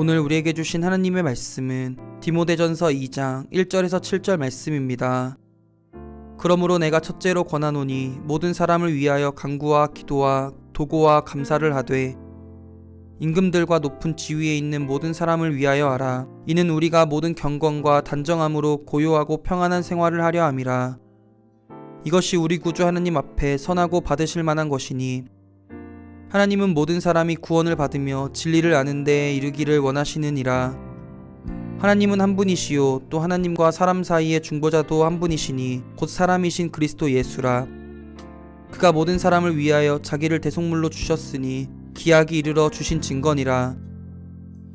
오늘 우리에게 주신 하나님의 말씀은 디모데전서 2장 1절에서 7절 말씀입니다. 그러므로 내가 첫째로 권하노니 모든 사람을 위하여 간구와 기도와 도고와 감사를 하되 임금들과 높은 지위에 있는 모든 사람을 위하여 하라. 이는 우리가 모든 경건과 단정함으로 고요하고 평안한 생활을 하려 함이라. 이것이 우리 구주 하나님 앞에 선하고 받으실 만한 것이니 하나님은 모든 사람이 구원을 받으며 진리를 아는 데에 이르기를 원하시느니라. 하나님은 한 분이시요 또 하나님과 사람 사이의 중보자도 한 분이시니 곧 사람이신 그리스도 예수라. 그가 모든 사람을 위하여 자기를 대속물로 주셨으니 기약이 이르러 주신 증거니라.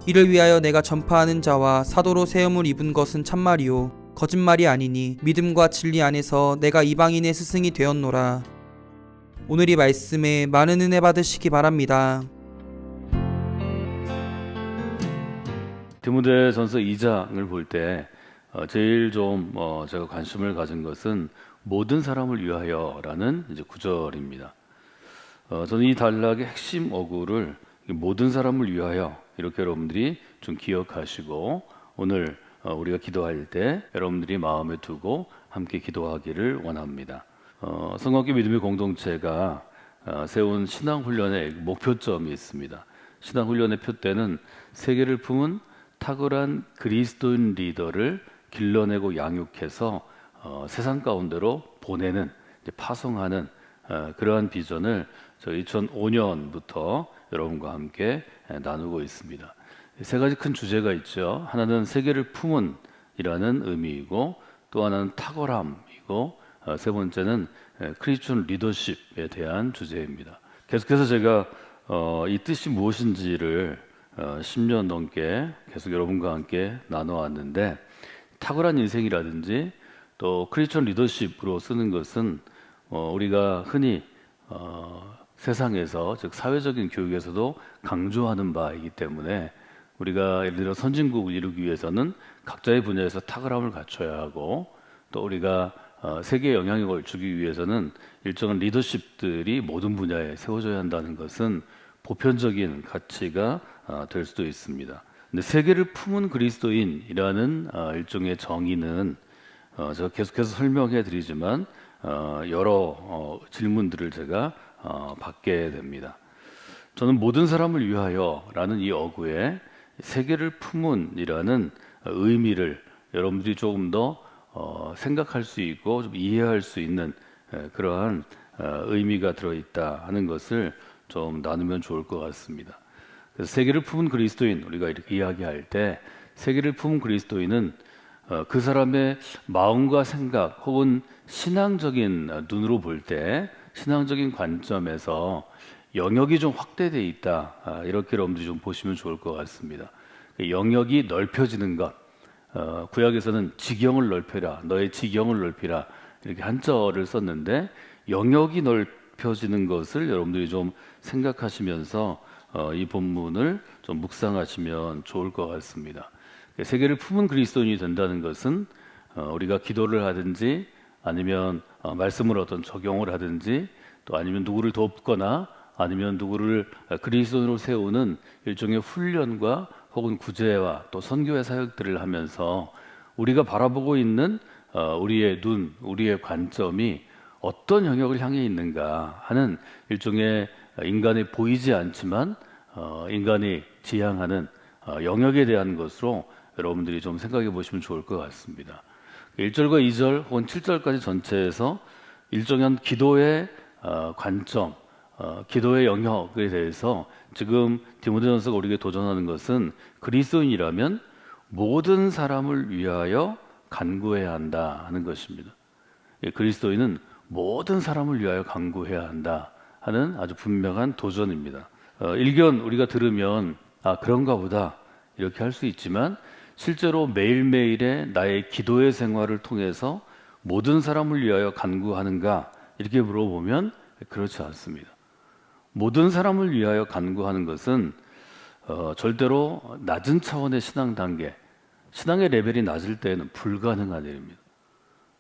이를 위하여 내가 전파하는 자와 사도로 세움을 입은 것은 참말이요 거짓말이 아니니 믿음과 진리 안에서 내가 이방인의 스승이 되었노라. 오늘 이 말씀에 많은 은혜 받으시기 바랍니다. 디모데전서 2장을 볼 때 제일 좀 제가 관심을 가진 것은 모든 사람을 위하여라는 이제 구절입니다. 저는 이 단락의 핵심 어구를 모든 사람을 위하여 이렇게 여러분들이 좀 기억하시고 오늘 우리가 기도할 때 여러분들이 마음에 두고 함께 기도하기를 원합니다. 성곽교 믿음의 공동체가 세운 신앙훈련의 목표점이 있습니다. 신앙훈련의 표대는 세계를 품은 탁월한 그리스도인 리더를 길러내고 양육해서 세상 가운데로 보내는, 파송하는 그러한 비전을 저 2005년부터 여러분과 함께 나누고 있습니다. 세 가지 큰 주제가 있죠. 하나는 세계를 품은 이라는 의미이고, 또 하나는 탁월함이고, 세 번째는 크리스천 리더십에 대한 주제입니다. 계속해서 제가 이 뜻이 무엇인지를 10년 넘게 계속 여러분과 함께 나눠왔는데, 탁월한 인생이라든지 또 크리스천 리더십으로 쓰는 것은 우리가 흔히 세상에서, 즉 사회적인 교육에서도 강조하는 바이기 때문에 우리가 예를 들어 선진국을 이루기 위해서는 각자의 분야에서 탁월함을 갖춰야 하고, 또 우리가 세계에 영향력을 주기 위해서는 일정한 리더십들이 모든 분야에 세워져야 한다는 것은 보편적인 가치가 될 수도 있습니다. 근데 세계를 품은 그리스도인이라는 일종의 정의는 제가 계속해서 설명해 드리지만 여러 질문들을 제가 받게 됩니다. 저는 모든 사람을 위하여라는 이 어구에 세계를 품은이라는 의미를 여러분들이 조금 더 생각할 수 있고 좀 이해할 수 있는 그러한 의미가 들어있다 하는 것을 좀 나누면 좋을 것 같습니다. 그래서 세계를 품은 그리스도인, 우리가 이렇게 이야기할 때 세계를 품은 그리스도인은 그 사람의 마음과 생각 혹은 신앙적인 눈으로 볼 때, 신앙적인 관점에서 영역이 좀 확대되어 있다, 이렇게 여러분들이 좀 보시면 좋을 것 같습니다. 영역이 넓혀지는 것, 구약에서는 지경을 넓혀라, 너의 지경을 넓히라, 이렇게 한자어를 썼는데 영역이 넓혀지는 것을 여러분들이 좀 생각하시면서 이 본문을 좀 묵상하시면 좋을 것 같습니다. 세계를 품은 그리스도인이 된다는 것은 우리가 기도를 하든지 아니면 말씀을 어떤 적용을 하든지, 또 아니면 누구를 돕거나 아니면 누구를 그리스도인으로 세우는 일종의 훈련과 혹은 구제와 또 선교의 사역들을 하면서 우리가 바라보고 있는 우리의 눈, 우리의 관점이 어떤 영역을 향해 있는가 하는 일종의 인간이 보이지 않지만 인간이 지향하는 영역에 대한 것으로 여러분들이 좀 생각해 보시면 좋을 것 같습니다. 1절과 2절 혹은 7절까지 전체에서 일정한 기도의 관점, 기도의 영역에 대해서 지금 디모데전서가 우리에게 도전하는 것은 그리스도인이라면 모든 사람을 위하여 간구해야 한다 하는 것입니다. 그리스도인은 모든 사람을 위하여 간구해야 한다 하는 아주 분명한 도전입니다. 일견 우리가 들으면 그런가 보다 이렇게 할 수 있지만, 실제로 매일매일의 나의 기도의 생활을 통해서 모든 사람을 위하여 간구하는가 이렇게 물어보면 그렇지 않습니다. 모든 사람을 위하여 간구하는 것은 절대로 낮은 차원의 신앙 단계, 신앙의 레벨이 낮을 때에는 불가능한 일입니다.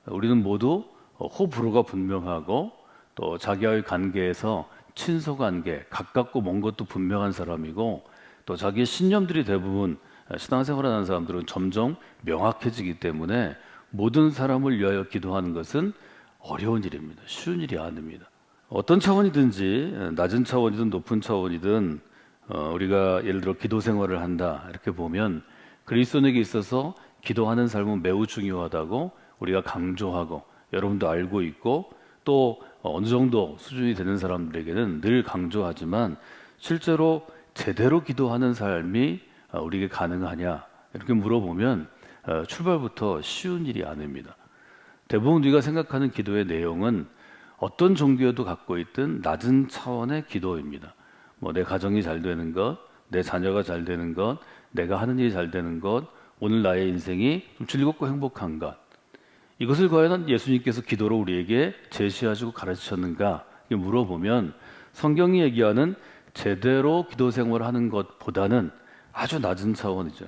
우리는 모두 호불호가 분명하고 또 자기와의 관계에서 친소 관계, 가깝고 먼 것도 분명한 사람이고, 또 자기의 신념들이 대부분 신앙생활하는 사람들은 점점 명확해지기 때문에 모든 사람을 위하여 기도하는 것은 어려운 일입니다. 쉬운 일이 아닙니다. 어떤 차원이든지 낮은 차원이든 높은 차원이든 우리가 예를 들어 기도 생활을 한다 이렇게 보면 그리스도인에게 있어서 기도하는 삶은 매우 중요하다고 우리가 강조하고 여러분도 알고 있고 또 어느 정도 수준이 되는 사람들에게는 늘 강조하지만 실제로 제대로 기도하는 삶이 우리에게 가능하냐 이렇게 물어보면 출발부터 쉬운 일이 아닙니다. 대부분 우리가 생각하는 기도의 내용은 어떤 종교에도 갖고 있던 낮은 차원의 기도입니다. 뭐 내 가정이 잘 되는 것, 내 자녀가 잘 되는 것, 내가 하는 일이 잘 되는 것, 오늘 나의 인생이 좀 즐겁고 행복한 것. 이것을 과연 예수님께서 기도로 우리에게 제시하시고 가르치셨는가 물어보면 성경이 얘기하는 제대로 기도 생활을 하는 것보다는 아주 낮은 차원이죠.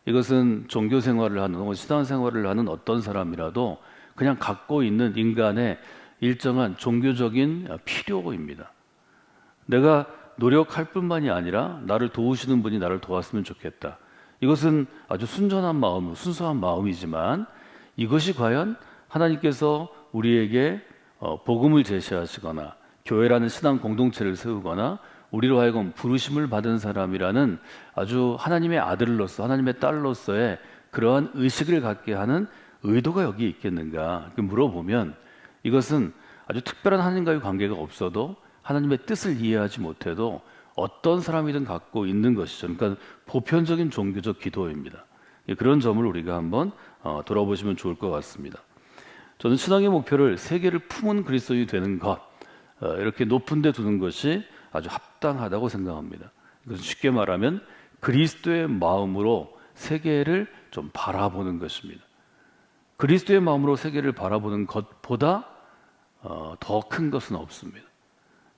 이것은 종교 생활을 하는 혹은 신앙 생활을 하는 어떤 사람이라도 그냥 갖고 있는 인간의 일정한 종교적인 필요입니다. 내가 노력할 뿐만이 아니라 나를 도우시는 분이 나를 도왔으면 좋겠다. 이것은 아주 순전한 마음, 순수한 마음이지만 이것이 과연 하나님께서 우리에게 복음을 제시하시거나 교회라는 신앙 공동체를 세우거나 우리로 하여금 부르심을 받은 사람이라는 아주 하나님의 아들로서 하나님의 딸로서의 그러한 의식을 갖게 하는 의도가 여기 있겠는가 물어보면 이것은 아주 특별한 하나님과의 관계가 없어도 하나님의 뜻을 이해하지 못해도 어떤 사람이든 갖고 있는 것이죠. 그러니까 보편적인 종교적 기도입니다. 그런 점을 우리가 한번 돌아보시면 좋을 것 같습니다. 저는 신앙의 목표를 세계를 품은 그리스도인이 되는 것 이렇게 높은 데 두는 것이 아주 합당하다고 생각합니다. 이것은 쉽게 말하면 그리스도의 마음으로 세계를 좀 바라보는 것입니다. 그리스도의 마음으로 세계를 바라보는 것보다 더 큰 것은 없습니다.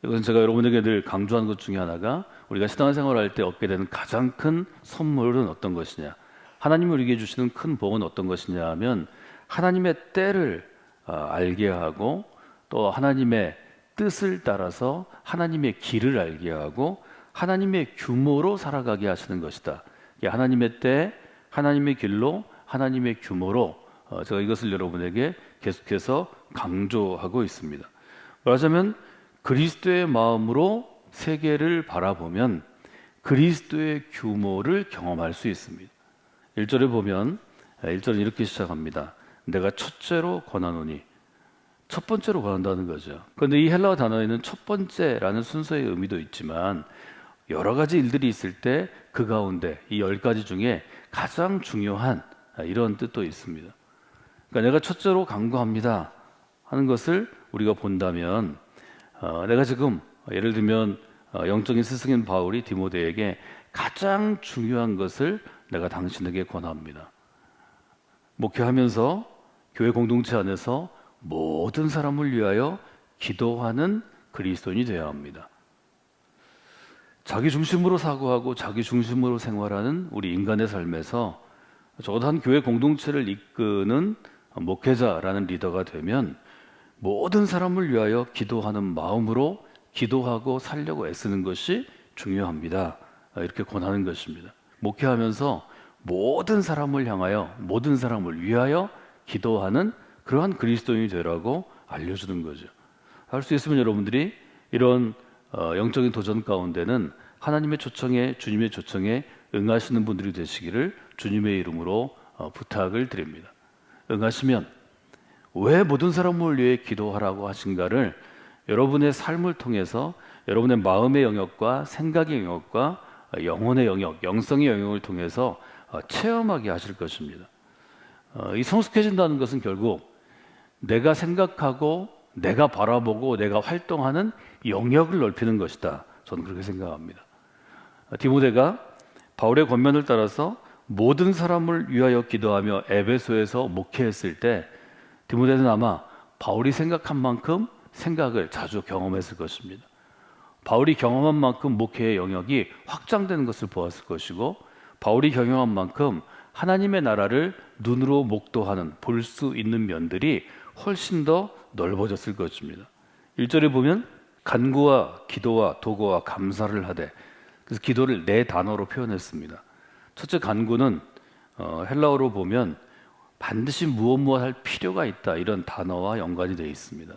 이것은 제가 여러분에게 늘 강조하는 것 중에 하나가 우리가 신앙생활을 할 때 얻게 되는 가장 큰 선물은 어떤 것이냐, 하나님이 우리에게 주시는 큰 복은 어떤 것이냐 하면 하나님의 때를 알게 하고 또 하나님의 뜻을 따라서 하나님의 길을 알게 하고 하나님의 규모로 살아가게 하시는 것이다. 하나님의 때, 하나님의 길로, 하나님의 규모로 제가 이것을 여러분에게 계속해서 강조하고 있습니다. 말하자면 그리스도의 마음으로 세계를 바라보면 그리스도의 규모를 경험할 수 있습니다. 1절에 보면 1절은 이렇게 시작합니다. 내가 첫째로 권하노니, 첫 번째로 권한다는 거죠. 그런데 이 헬라어 단어에는 첫 번째라는 순서의 의미도 있지만 여러 가지 일들이 있을 때 그 가운데 이 10가지 중에 가장 중요한 이런 뜻도 있습니다. 그러니까 내가 첫째로 강구합니다 하는 것을 우리가 본다면 내가 지금 예를 들면 영적인 스승인 바울이 디모데에게 가장 중요한 것을 내가 당신에게 권합니다. 목회하면서 교회 공동체 안에서 모든 사람을 위하여 기도하는 그리스도인이 되어야 합니다. 자기 중심으로 사고하고 자기 중심으로 생활하는 우리 인간의 삶에서 적어도 한 교회 공동체를 이끄는 목회자라는 리더가 되면 모든 사람을 위하여 기도하는 마음으로 기도하고 살려고 애쓰는 것이 중요합니다. 이렇게 권하는 것입니다. 목회하면서 모든 사람을 향하여 모든 사람을 위하여 기도하는 그러한 그리스도인이 되라고 알려주는 거죠. 할 수 있으면 여러분들이 이런 영적인 도전 가운데는 하나님의 초청에 주님의 초청에 응하시는 분들이 되시기를 주님의 이름으로 부탁을 드립니다. 응하시면 왜 모든 사람을 위해 기도하라고 하신가를 여러분의 삶을 통해서 여러분의 마음의 영역과 생각의 영역과 영혼의 영역, 영성의 영역을 통해서 체험하게 하실 것입니다. 이 성숙해진다는 것은 결국 내가 생각하고 내가 바라보고 내가 활동하는 영역을 넓히는 것이다. 저는 그렇게 생각합니다. 디모데가 바울의 권면을 따라서 모든 사람을 위하여 기도하며 에베소에서 목회했을 때 디모데는 아마 바울이 생각한 만큼 생각을 자주 경험했을 것입니다. 바울이 경험한 만큼 목회의 영역이 확장되는 것을 보았을 것이고 바울이 경험한 만큼 하나님의 나라를 눈으로 목도하는 볼 수 있는 면들이 훨씬 더 넓어졌을 것입니다. 1절에 보면 간구와 기도와 도구와 감사를 하되 그래서 기도를 네 단어로 표현했습니다. 첫째, 간구는 헬라어로 보면 반드시 무엇 할 필요가 있다, 이런 단어와 연관이 되어 있습니다.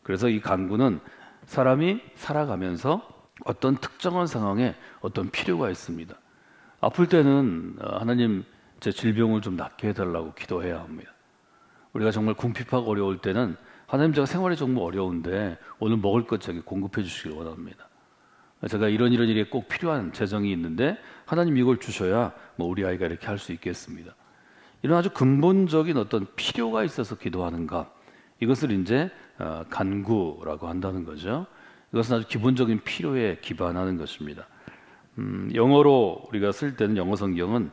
그래서 이 간구는 사람이 살아가면서 어떤 특정한 상황에 어떤 필요가 있습니다. 아플 때는 하나님 제 질병을 좀 낫게 해달라고 기도해야 합니다. 우리가 정말 궁핍하고 어려울 때는 하나님, 제가 생활이 정말 어려운데 오늘 먹을 것 저기 공급해 주시길 원합니다. 제가 이런 일에 꼭 필요한 재정이 있는데 하나님 이걸 주셔야 우리 아이가 이렇게 할 수 있겠습니다. 이런 아주 근본적인 어떤 필요가 있어서 기도하는 것, 이것을 이제 간구라고 한다는 거죠. 이것은 아주 기본적인 필요에 기반하는 것입니다. 영어로 우리가 쓸 때는 영어 성경은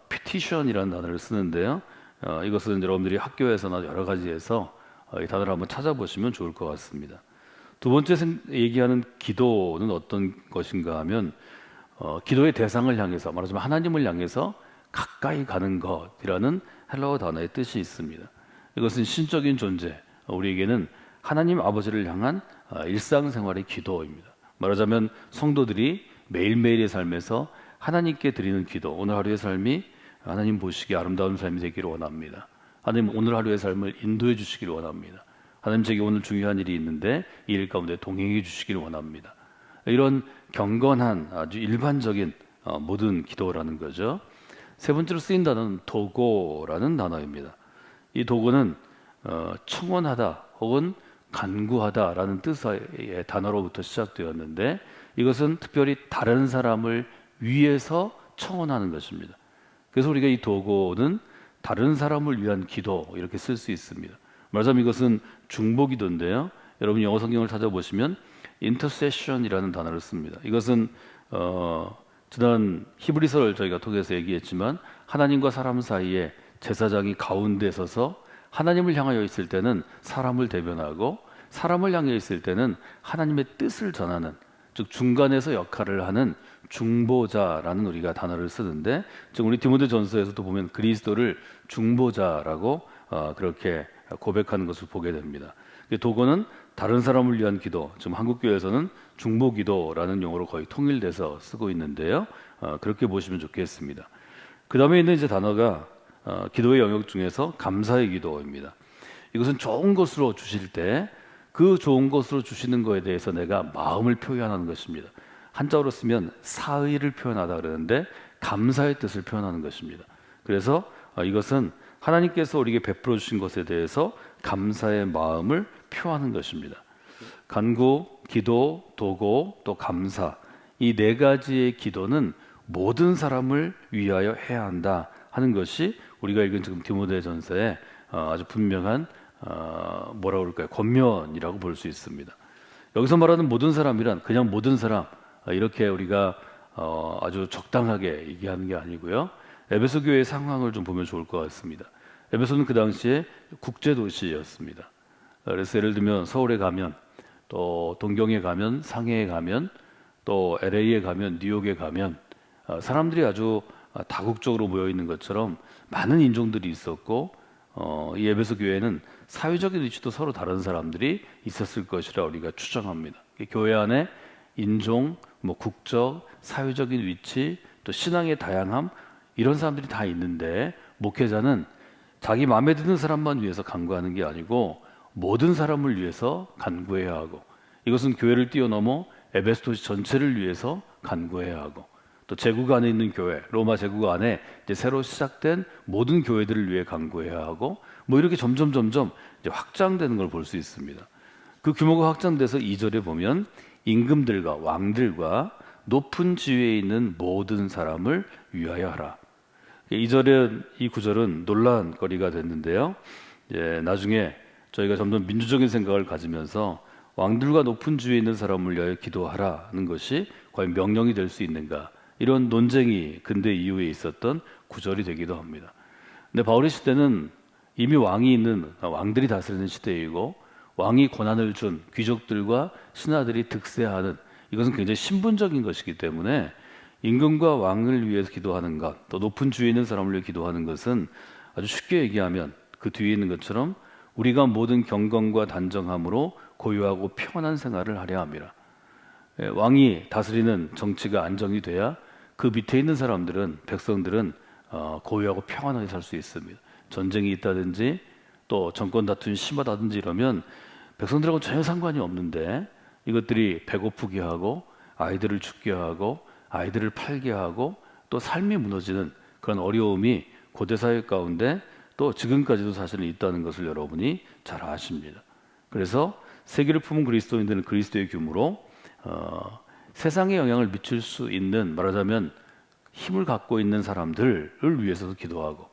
petition이라는 단어를 쓰는데요. 이것은 여러분들이 학교에서나 여러 가지에서 이 단어를 한번 찾아보시면 좋을 것 같습니다. 두 번째 얘기하는 기도는 어떤 것인가 하면 기도의 대상을 향해서, 말하자면 하나님을 향해서 가까이 가는 것이라는 헬라어 단어의 뜻이 있습니다. 이것은 신적인 존재, 우리에게는 하나님 아버지를 향한 일상생활의 기도입니다. 말하자면 성도들이 매일매일의 삶에서 하나님께 드리는 기도, 오늘 하루의 삶이 하나님 보시기에 아름다운 삶이 되기를 원합니다. 하나님, 오늘 하루의 삶을 인도해 주시기를 원합니다. 하나님, 제게 오늘 중요한 일이 있는데 이 일 가운데 동행해 주시기를 원합니다. 이런 경건한 아주 일반적인 모든 기도라는 거죠. 세 번째로 쓰인 단어는 도고라는 단어입니다. 이 도고는 청원하다 혹은 간구하다라는 뜻의 단어로부터 시작되었는데, 이것은 특별히 다른 사람을 위해서 청원하는 것입니다. 그래서 우리가 이 도고는 다른 사람을 위한 기도, 이렇게 쓸 수 있습니다. 말하자면 이것은 중보기도인데요. 여러분 영어 성경을 찾아보시면 intercession이라는 단어를 씁니다. 이것은 지난 히브리서를 저희가 통해서 얘기했지만, 하나님과 사람 사이에 제사장이 가운데 서서 하나님을 향하여 있을 때는 사람을 대변하고, 사람을 향해 있을 때는 하나님의 뜻을 전하는, 즉 중간에서 역할을 하는 중보자라는 우리가 단어를 쓰는데, 즉 우리 디모데전서에서도 보면 그리스도를 중보자라고 그렇게 고백하는 것을 보게 됩니다. 도고는 다른 사람을 위한 기도, 지금 한국교회에서는 중보기도라는 용어로 거의 통일돼서 쓰고 있는데요. 그렇게 보시면 좋겠습니다. 그 다음에 있는 이제 단어가 기도의 영역 중에서 감사의 기도입니다. 이것은 좋은 것으로 주실 때 그 좋은 것으로 주시는 것에 대해서 내가 마음을 표현하는 것입니다. 한자어로 쓰면 사의를 표현하다 그러는데, 감사의 뜻을 표현하는 것입니다. 그래서 이것은 하나님께서 우리에게 베풀어 주신 것에 대해서 감사의 마음을 표하는 것입니다. 간구, 기도, 도고, 또 감사, 이 네 가지의 기도는 모든 사람을 위하여 해야 한다 하는 것이 우리가 읽은 지금 디모데전서의 아주 분명한 뭐라고 그럴까요? 권면이라고 볼 수 있습니다. 여기서 말하는 모든 사람이란 그냥 모든 사람, 이렇게 우리가 아주 적당하게 얘기하는 게 아니고요. 에베소 교회의 상황을 좀 보면 좋을 것 같습니다. 에베소는 그 당시에 국제 도시였습니다. 그래서 예를 들면 서울에 가면, 또 동경에 가면, 상해에 가면, 또 LA에 가면, 뉴욕에 가면 사람들이 아주 다국적으로 모여 있는 것처럼 많은 인종들이 있었고, 이 에베소 교회는 사회적인 위치도 서로 다른 사람들이 있었을 것이라 우리가 추정합니다. 교회 안에 인종, 국적, 사회적인 위치, 또 신앙의 다양함, 이런 사람들이 다 있는데, 목회자는 자기 마음에 드는 사람만 위해서 간구하는 게 아니고 모든 사람을 위해서 간구해야 하고, 이것은 교회를 뛰어넘어 에베소 도시 전체를 위해서 간구해야 하고, 또 제국 안에 있는 교회, 로마 제국 안에 이제 새로 시작된 모든 교회들을 위해 간구해야 하고, 이렇게 점점 이제 확장되는 걸 볼 수 있습니다. 그 규모가 확장돼서 2절에 보면 임금들과 왕들과 높은 지위에 있는 모든 사람을 위하여 하라. 2절에 이 구절은 논란거리가 됐는데요. 나중에 저희가 점점 민주적인 생각을 가지면서 왕들과 높은 지위에 있는 사람을 위하여 기도하라는 것이 과연 명령이 될 수 있는가, 이런 논쟁이 근대 이후에 있었던 구절이 되기도 합니다. 근데 바울의 시대는 이미 왕들이 다스리는 시대이고, 왕이 권한을 준 귀족들과 신하들이 득세하는, 이것은 굉장히 신분적인 것이기 때문에 임금과 왕을 위해서 기도하는 것, 또 높은 주위에 있는 사람을 위해 기도하는 것은 아주 쉽게 얘기하면 그 뒤에 있는 것처럼 우리가 모든 경건과 단정함으로 고요하고 평안한 생활을 하려 함이라. 왕이 다스리는 정치가 안정이 돼야 그 밑에 있는 사람들은, 백성들은 고요하고 평안하게 살 수 있습니다. 전쟁이 있다든지 또 정권 다툼이 심하다든지 이러면 백성들하고 전혀 상관이 없는데, 이것들이 배고프게 하고 아이들을 죽게 하고 아이들을 팔게 하고 또 삶이 무너지는 그런 어려움이 고대 사회 가운데 또 지금까지도 사실은 있다는 것을 여러분이 잘 아십니다. 그래서 세계를 품은 그리스도인들은 그리스도의 규모로 세상에 영향을 미칠 수 있는, 말하자면 힘을 갖고 있는 사람들을 위해서도 기도하고,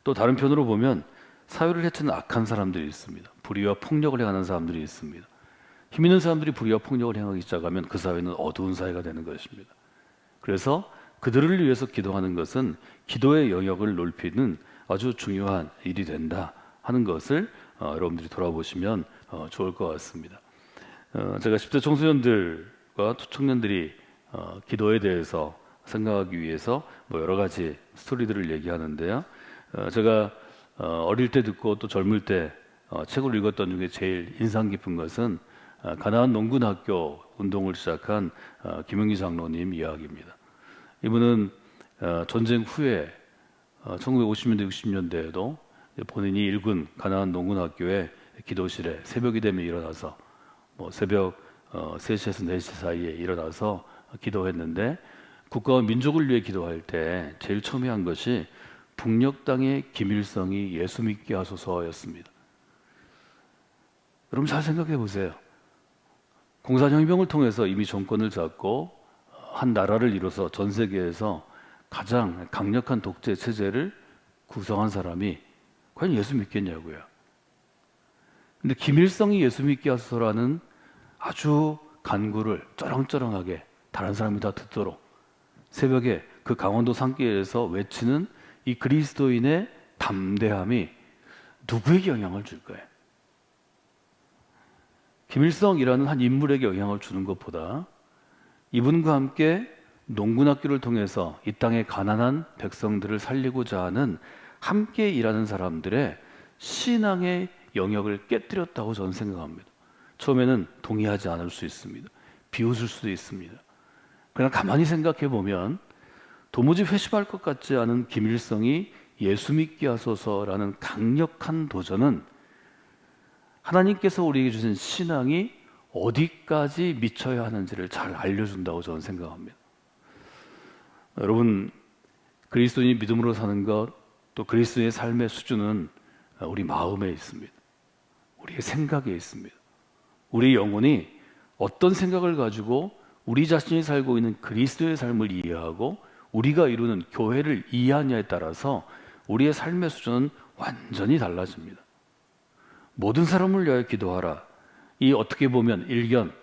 또 다른 편으로 보면 사회를 해치는 악한 사람들이 있습니다. 불의와 폭력을 행하는 사람들이 있습니다. 힘 있는 사람들이 불의와 폭력을 행하기 시작하면 그 사회는 어두운 사회가 되는 것입니다. 그래서 그들을 위해서 기도하는 것은 기도의 영역을 넓히는 아주 중요한 일이 된다 하는 것을 여러분들이 돌아보시면 좋을 것 같습니다. 제가 10대 청소년들과 청년들이 기도에 대해서 생각하기 위해서 여러 가지 스토리들을 얘기하는데요. 제가 어릴 때 듣고 또 젊을 때 책을 읽었던 중에 제일 인상 깊은 것은 가나안 농군학교 운동을 시작한 김영기 장로님 이야기입니다. 이분은 전쟁 후에 1950년대, 60년대에도 본인이 일군 가나안 농군학교의 기도실에 새벽이 되면 일어나서 새벽 3시에서 4시 사이에 일어나서 기도했는데, 국가와 민족을 위해 기도할 때 제일 처음에 한 것이 북녘 땅의 김일성이 예수 믿게 하소서였습니다. 여러분 잘 생각해 보세요. 공산혁명을 통해서 이미 정권을 잡고 한 나라를 이뤄서 전 세계에서 가장 강력한 독재 체제를 구성한 사람이 과연 예수 믿겠냐고요. 근데 김일성이 예수 믿게 하소서라는 아주 간구를 쩌렁쩌렁하게 다른 사람이 다 듣도록 새벽에 그 강원도 산길에서 외치는 이 그리스도인의 담대함이 누구에게 영향을 줄 거예요? 김일성이라는 한 인물에게 영향을 주는 것보다 이분과 함께 농군학교를 통해서 이 땅의 가난한 백성들을 살리고자 하는 함께 일하는 사람들의 신앙의 영역을 깨뜨렸다고 저는 생각합니다. 처음에는 동의하지 않을 수 있습니다. 비웃을 수도 있습니다. 그러나 가만히 생각해 보면 도무지 회심할 것 같지 않은 김일성이 예수 믿게 하소서라는 강력한 도전은 하나님께서 우리에게 주신 신앙이 어디까지 미쳐야 하는지를 잘 알려준다고 저는 생각합니다. 여러분, 그리스도인이 믿음으로 사는 것, 또 그리스도의 삶의 수준은 우리 마음에 있습니다. 우리의 생각에 있습니다. 우리 영혼이 어떤 생각을 가지고 우리 자신이 살고 있는 그리스도의 삶을 이해하고 우리가 이루는 교회를 이해하냐에 따라서 우리의 삶의 수준은 완전히 달라집니다. 모든 사람을 위하여 기도하라. 이 어떻게 보면 일견,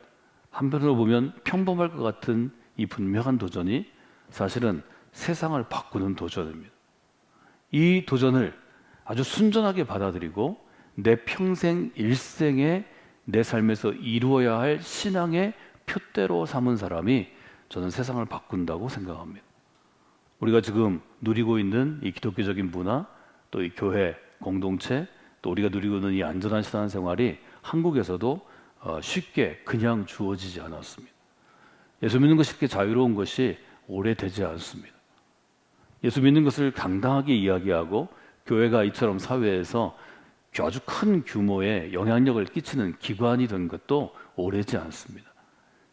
한편으로 보면 평범할 것 같은 이 분명한 도전이 사실은 세상을 바꾸는 도전입니다. 이 도전을 아주 순전하게 받아들이고 내 평생 일생에 내 삶에서 이루어야 할 신앙의 표대로 삼은 사람이 저는 세상을 바꾼다고 생각합니다. 우리가 지금 누리고 있는 이 기독교적인 문화, 또 이 교회 공동체, 또 우리가 누리고 있는 이 안전한 신앙생활이 한국에서도 쉽게 그냥 주어지지 않았습니다. 예수 믿는 것이 그렇게 자유로운 것이 오래되지 않습니다. 예수 믿는 것을 당당하게 이야기하고 교회가 이처럼 사회에서 아주 큰 규모의 영향력을 끼치는 기관이 된 것도 오래지 않습니다.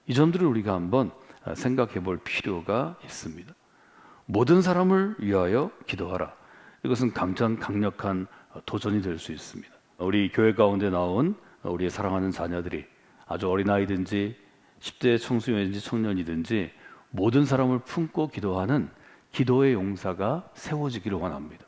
이 점들을 우리가 한번 생각해 볼 필요가 있습니다. 모든 사람을 위하여 기도하라. 이것은 강력한 도전이 될 수 있습니다. 우리 교회 가운데 나온 우리의 사랑하는 자녀들이 아주 어린아이든지 10대 청소년이든지 청년이든지 모든 사람을 품고 기도하는 기도의 용사가 세워지기를 원합니다.